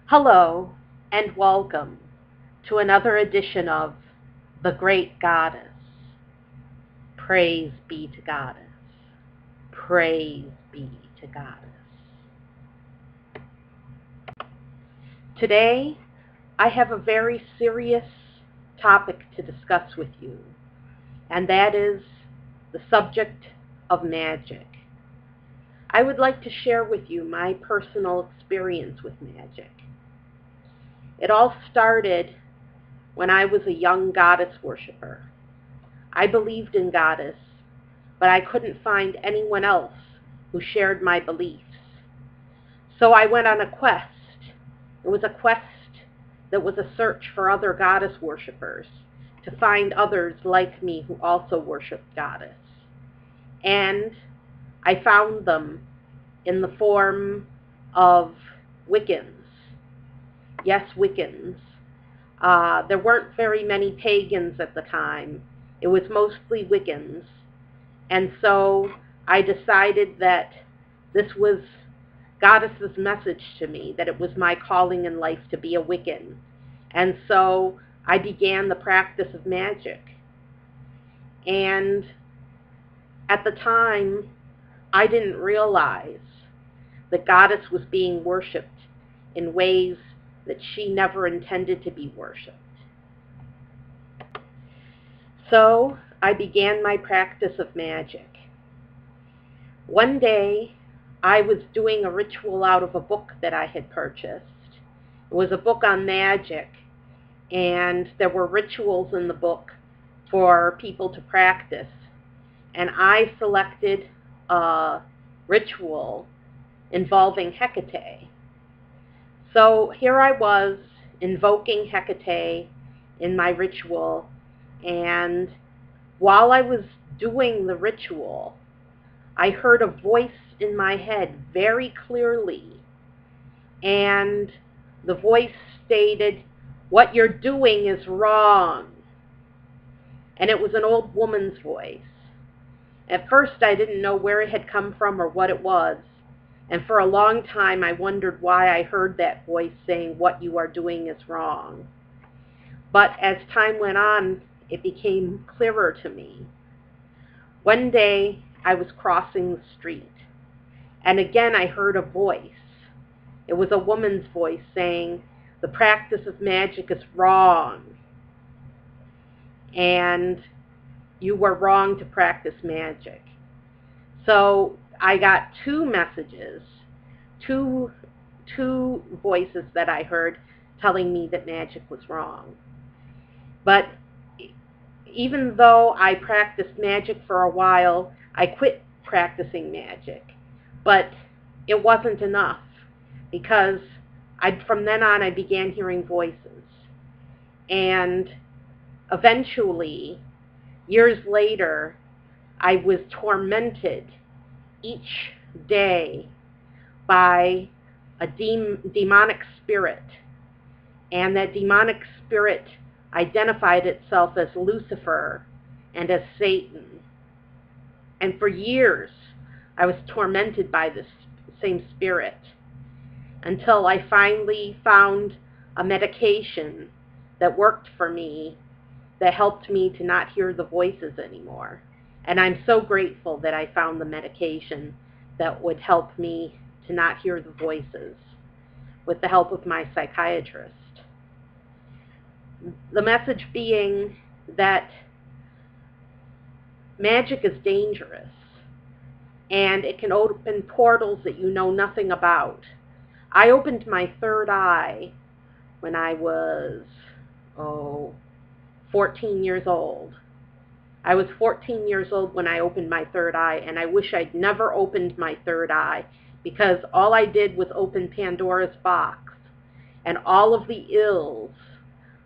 Hello and welcome to another edition of The Great Goddess. Praise be to Goddess. Praise be to Goddess. Today, I have a very serious topic to discuss with you, and that is the subject of magic. I would like to share with you my personal experience with magic. It all started when I was a young goddess worshiper. I believed in Goddess, but I couldn't find anyone else who shared my beliefs. So I went on a quest. It was a quest that was a search for other goddess worshipers, to find others like me who also worshiped Goddess. And I found them in the form of Wiccans. Yes, Wiccans. There weren't very many pagans at the time. It was mostly Wiccans. And so I decided that this was Goddess's message to me, that it was my calling in life to be a Wiccan. And so I began the practice of magic. And at the time, I didn't realize that Goddess was being worshipped in ways that she never intended to be worshipped. So I began my practice of magic. One day, I was doing a ritual out of a book that I had purchased. It was a book on magic, and there were rituals in the book for people to practice. And I selected a ritual involving Hecate. So here I was invoking Hecate in my ritual, and while I was doing the ritual, I heard a voice in my head very clearly, and the voice stated, "What you're doing is wrong." And it was an old woman's voice. At first I didn't know where it had come from or what it was. And for a long time, I wondered why I heard that voice saying, "What you are doing is wrong." But as time went on, it became clearer to me. One day, I was crossing the street, and again I heard a voice. It was a woman's voice saying, "The practice of magic is wrong, and you were wrong to practice magic." So I got two messages, two voices that I heard telling me that magic was wrong. But even though I practiced magic for a while, I quit practicing magic. But it wasn't enough, because from then on I began hearing voices. And eventually, years later, I was tormented each day by a demonic spirit. And that demonic spirit identified itself as Lucifer and as Satan. And for years, I was tormented by this same spirit, until I finally found a medication that worked for me, that helped me to not hear the voices anymore. And I'm so grateful that I found the medication that would help me to not hear the voices, with the help of my psychiatrist. The message being that magic is dangerous, and it can open portals that you know nothing about. I opened my third eye when I was, 14 years old. I was 14 years old when I opened my third eye, and I wish I'd never opened my third eye, because all I did was open Pandora's box, and all of the ills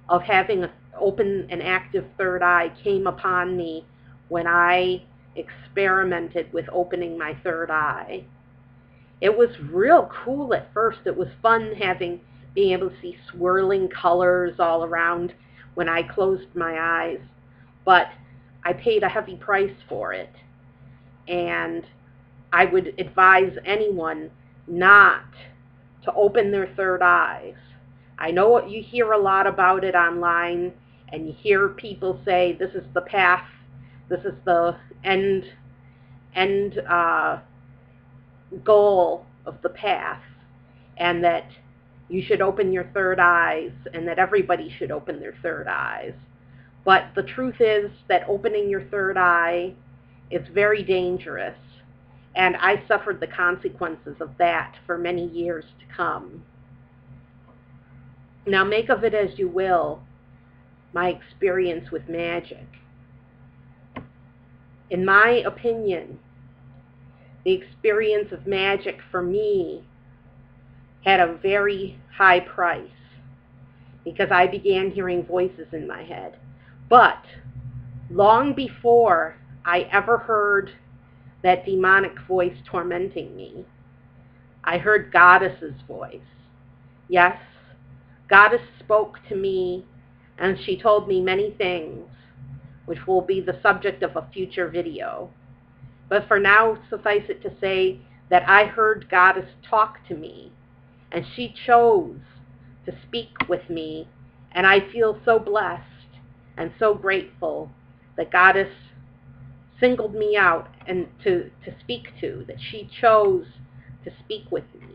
of having an open and active third eye came upon me when I experimented with opening my third eye. It was real cool at first. It was fun being able to see swirling colors all around when I closed my eyes. But I paid a heavy price for it. And I would advise anyone not to open their third eyes. I know what you hear a lot about it online, and you hear people say this is the path, this is the end goal of the path, and that you should open your third eyes, and that everybody should open their third eyes. But the truth is that opening your third eye is very dangerous, and I suffered the consequences of that for many years to come. Now make of it as you will, my experience with magic. In my opinion, the experience of magic for me had a very high price because I began hearing voices in my head. But long before I ever heard that demonic voice tormenting me, I heard Goddess's voice. Yes, Goddess spoke to me, and she told me many things, which will be the subject of a future video. But for now, suffice it to say that I heard Goddess talk to me, and she chose to speak with me, and I feel so blessed and so grateful that Goddess singled me out and to speak to, that she chose to speak with me.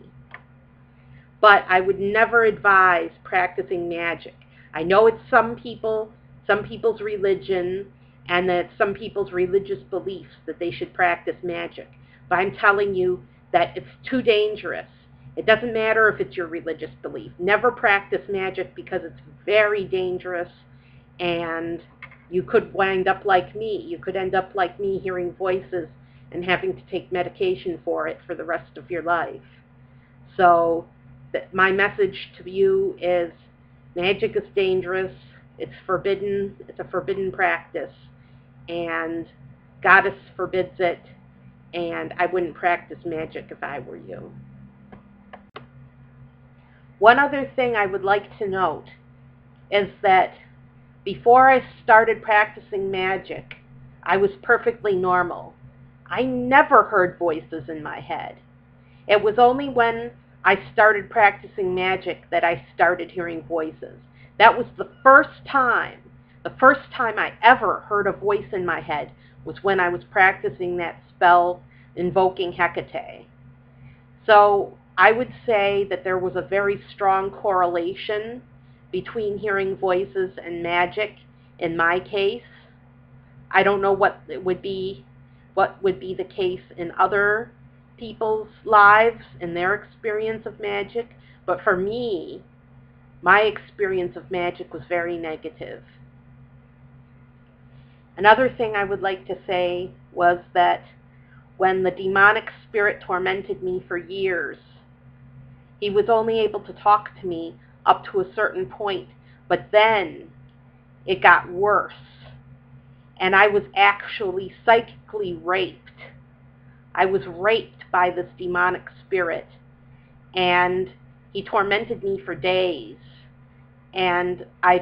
But I would never advise practicing magic. I know it's some people's religion, and that some people's religious beliefs that they should practice magic. But I'm telling you that it's too dangerous. It doesn't matter if it's your religious belief. Never practice magic because it's very dangerous, and you could wind up like me. You could end up like me, hearing voices and having to take medication for it for the rest of your life. So my message to you is magic is dangerous. It's forbidden. It's a forbidden practice, and Goddess forbids it, and I wouldn't practice magic if I were you. One other thing I would like to note is that before I started practicing magic, I was perfectly normal. I never heard voices in my head. It was only when I started practicing magic that I started hearing voices. That was the first time I ever heard a voice in my head was when I was practicing that spell invoking Hecate. So I would say that there was a very strong correlation between hearing voices and magic in my case. I don't know what would be the case in other people's lives and their experience of magic, but for me, my experience of magic was very negative. Another thing I would like to say was that when the demonic spirit tormented me for years, he was only able to talk to me up to a certain point, but then it got worse, and I was actually psychically raped. I was raped by this demonic spirit, and he tormented me for days, and I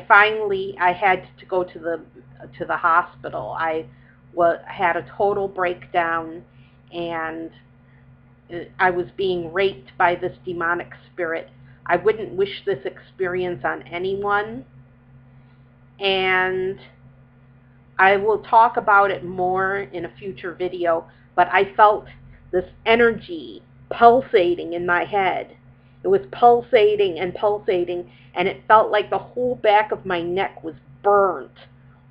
had to go to the hospital. I had a total breakdown, and I was being raped by this demonic spirit. I wouldn't wish this experience on anyone, and I will talk about it more in a future video, but I felt this energy pulsating in my head. It was pulsating and pulsating, and it felt like the whole back of my neck was burnt.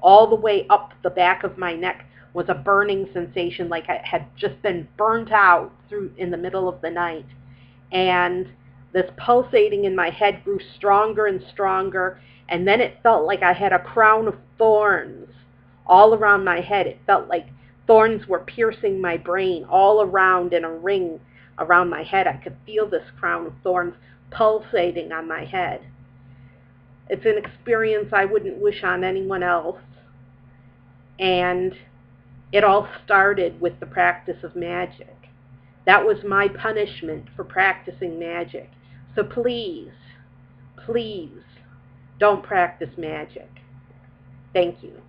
All the way up the back of my neck was a burning sensation, like I had just been burnt out in the middle of the night. And this pulsating in my head grew stronger and stronger, and then it felt like I had a crown of thorns all around my head. It felt like thorns were piercing my brain all around in a ring around my head. I could feel this crown of thorns pulsating on my head. It's an experience I wouldn't wish on anyone else, and it all started with the practice of magic. That was my punishment for practicing magic. So please, please, don't practice magic. Thank you.